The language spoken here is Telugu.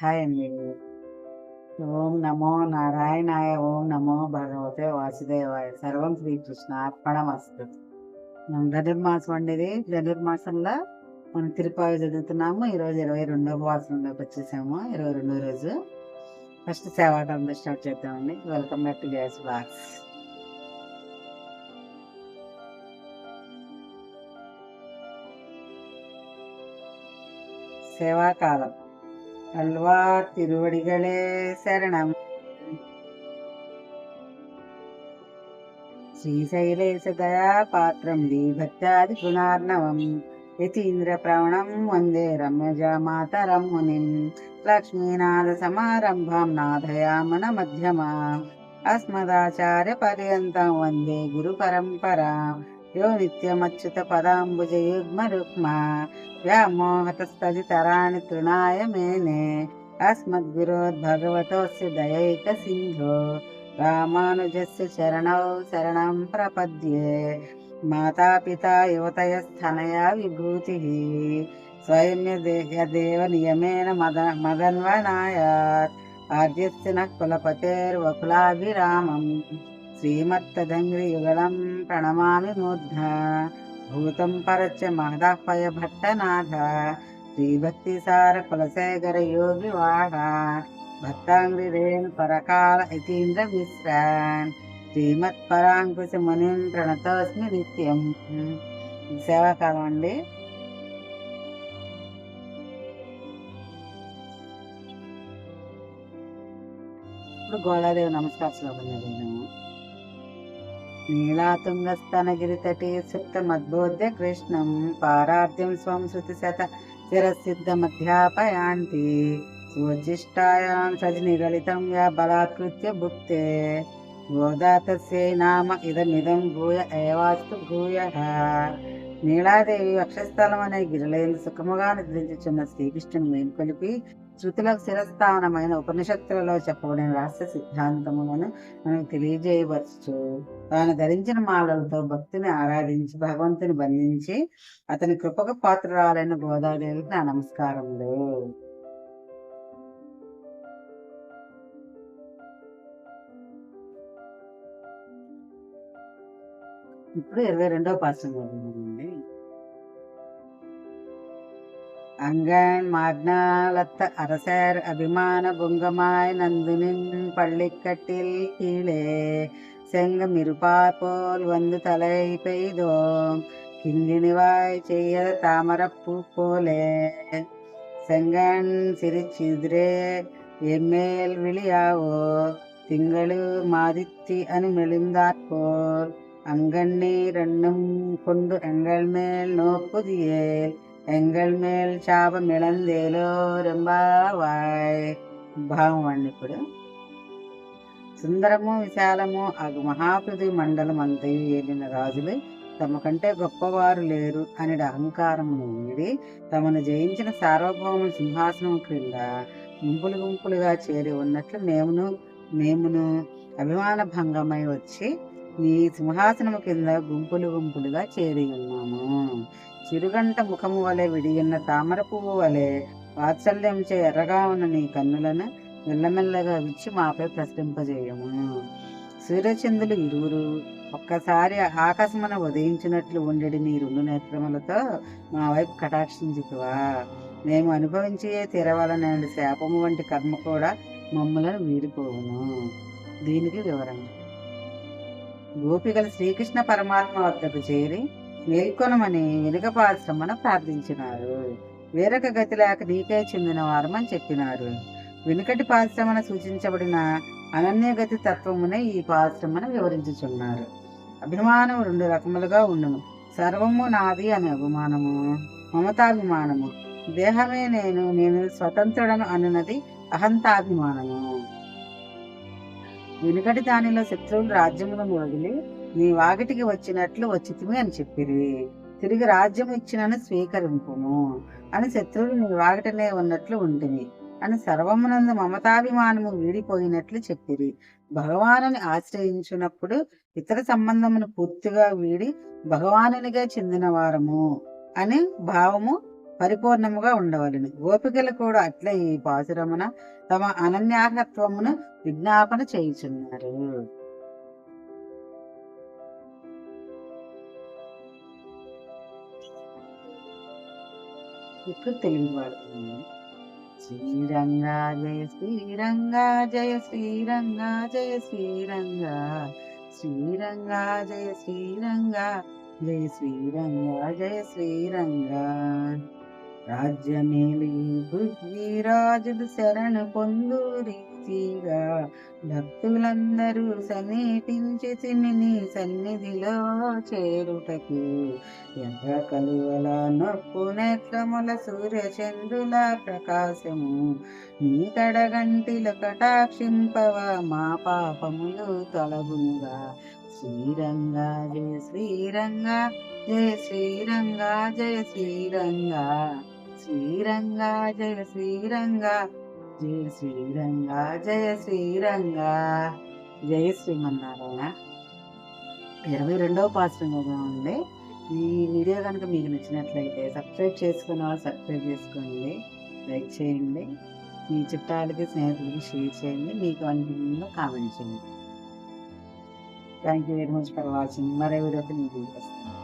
హాయ్ అండి. ఓం నమో నారాయణాయ. ఓం నమో భగవతే వాసుదేవాయ. సర్వం శ్రీకృష్ణ అర్పణమస్తు. ధనుర్మాసం అండి ఇది. ధనుర్మాసంలో మనం తిరుపావి చదువుతున్నాము. ఈరోజు 22వ మాసంలోకి వచ్చేసాము. 22వ రోజు. ఫస్ట్ సేవాకాలంలో స్టార్ట్ చేద్దామండి. Welcome back to Jaya's blogs. సేవాకాలం. అల్వార్ తిరువడిగళే శరణం. శ్రీశైలేశ దయాపాత్రం భక్త్యాది గుణార్ణవం యతీంద్ర ప్రవణం వందే రమ్యజామాతరం మునిం లక్ష్మీనాథ సమారంభం నాథయామన మధ్యమా అస్మదాచార్య పర్యంతం వందే గురు పరంపరా యో నిత్యమచ్యుత పదాంబుజ యుగ్మ రుక్మ వ్యామోహతస్తదితరాణి తృణాయ మేనే అస్మద్గురోద్భగవతోస్య దయైక సింధో రామానుజస్య చరణౌ శరణం ప్రపద్యే. మాతాపితా యువతయస్థనయా విభూతిః స్వయం యదేవ నియమేన మదన్వనాయాత్ ఆద్యస్య నః కులపతేర్వకులాభిరామం శ్రీమత్తదంగ్రియుగళం ప్రణమామి మూర్ధ్నా భూతం పరచ మహదాహ్వయ భట్టనాథ శ్రీభక్తిసార కులశేఖర యోగి వాహ భక్తాంగ్రిరేణు పరకాల యతీంద్ర మిశ్రాన్ శ్రీమత్పరాంకుశ మునిం ప్రణతోస్మి నిత్యం. సేవాకాలం అండి. ఇప్పుడు గోదాదేవి నమస్కార శ్లోకం చదివాము. నీలాతుంగస్తనగిరితటే సుప్తమద్బోధ్య కృష్ణం పారార్థ్యం స్వం శృతిశత శిరసిద్ధమధ్యాపయాంతి స్వోచ్చిష్టాయాం సజనిగలితం యా బలాత్కృత్య భుక్తే గోదాతస్యై నామ ఇదమిదం భూయ ఏవాస్తు భూయః. నీలాదేవి వక్షస్థలం అనే గిరిలేని సుఖముగా నిద్రించుచున్న శ్రీకృష్ణుని మేల్కొలిపి శృతులకు శిరస్థానమైన ఉపనిషత్తులలో చెప్పబడిన రహస్య సిద్ధాంతములను మనకు తెలియజేయవచ్చు. తాను ధరించిన మాలలతో భక్తిని ఆరాధించి భగవంతుని బంధించి అతని కృపకు పాత్రురాలైన గోదాదేవికి నా నమస్కారములు. ఇప్పుడు 22వ పాఠం చదువుతామండి. அங்கன் மாக்னாலத்த அரசர் அபிமான பொங்கமாய் நந்துனின் பள்ளிக்கட்டில் கீழே செங்கம் இருப்பார் போல் வந்து தலை பெய்தோம் கிங்கிணிவாய் செய்ய தாமரப்பூ போலே செங்கன் சிரிச்சிதிரே எம்மேல் விழியாவோ திங்களு மாதித்தி அனு மெலிந்தாற்போல் அங்கண்ணி ரெண்டும் கொண்டு எங்கள் மேல் நோக்குதியேல் ఎంగల్ మేల్ చాప మిళందేలో రెంబావాయ్. భావం అండి. ఇప్పుడు సుందరము విశాలము అగు మహాపృథివి మండలం అంతయు ఏలిన రాజులు తమ కంటే గొప్పవారు లేరు అని అహంకారమును వీడి తమను జయించిన సార్వభౌమ సింహాసనం క్రింద గుంపులు గుంపులుగా చేరి ఉన్నట్లు మేమును అభిమాన భంగమై వచ్చి నీ సింహాసనము కింద గుంపులు గుంపులుగా చేరి ఉన్నాము. చిరుగంట ముఖము వలె విడియున్న తామర పువ్వు వలె వాత్సల్యంచే ఎర్రగా ఉన్న నీ కన్నులను మెల్లమెల్లగా విచ్చి మాపై ప్రసరింపజేయము. సూర్యచంద్రులు ఇరువురు ఒక్కసారి ఆకాశమున ఉదయించినట్లు ఉండేది నీ రెండు నేత్రములతో మా వైపు కటాక్షించుతువా. మేము అనుభవించే తీరవలనే శాపము వంటి కర్మ కూడా మమ్మలను వీడిపోవును. దీనికి వివరణ. గోపికలు శ్రీకృష్ణ పరమాత్మ వద్దకు చేరి మేల్కొనమని వెనుకపాశ్రమను ప్రార్థించినారు. వేరొక గతి లేక నీకే చెందిన వారమని చెప్పినారు. వెనుకటి పాశ్రమన సూచించబడిన అనన్యగతి తత్వమునే ఈ పాశ్రమను వివరించుచున్నారు. అభిమానం 2 రకములుగా ఉండును. సర్వము నాది అనే అభిమానము, మమతాభిమానము. దేహమే నేను స్వతంత్రుడను అనున్నది అహంతాభిమానము. వెనుకటి దానిలో శత్రువులు రాజ్యములను వదిలి నీ వాకిటికి వచ్చినట్లు వచ్చితిమి అని చెప్పిరి. తిరిగి రాజ్యం ఇచ్చినను స్వీకరింపుము అని శత్రువులు నీ వాకిటనే ఉన్నట్లు ఉంటుంది అని సర్వమునందు మమతాభిమానము వీడిపోయినట్లు చెప్పిరి. భగవానుని ఆశ్రయించినప్పుడు ఇతర సంబంధమును పూర్తిగా వీడి భగవానునిగా చెందిన వారము అనే భావము పరిపూర్ణముగా ఉండవలను. గోపికలు కూడా అట్లే ఈ పాశురమున తమ అనన్యార్హత్వమును విజ్ఞాపన చేయుచున్నారు. ఇప్పుడు తెలుగు పాడుతుంది. శ్రీరంగా జయ శ్రీరంగా జయ శ్రీరంగా జయ శ్రీరంగా శ్రీరంగా జయ శ్రీరంగా జయ శ్రీరంగా జయ శ్రీరంగా రాజ్యమేలి పృథ్వీరాజులు శరణు పొందు రీతిగా భక్తులందరూ సమీపించి నీ సన్నిధిలో చేరుటకు ఎర్ర కలువల నొప్పు నేత్రముల సూర్యచంద్రుల ప్రకాశము నీ కడగంటిల కటాక్షింపవ మా పాపములు తొలగునుగా. శ్రీరంగా జయ శ్రీరంగా జయ శ్రీరంగా జయ శ్రీరంగా శ్రీరంగా జయ శ్రీరంగా జయ శ్రీరంగా జయ శ్రీరంగా. జయ శ్రీమన్నారాయణ. 22వ పాశ్రంగా ఉంది. ఈ వీడియో కనుక మీకు నచ్చినట్లయితే సబ్స్క్రైబ్ చేసుకున్న వాళ్ళు సబ్స్క్రైబ్ చేసుకోండి, లైక్ చేయండి, మీ చుట్టాలకి స్నేహితులకి షేర్ చేయండి, మీకు అనిపించిందో కామెంట్ చేయండి. Thank you very much for watching. మరో వీడియోతో మీకు వస్తాను.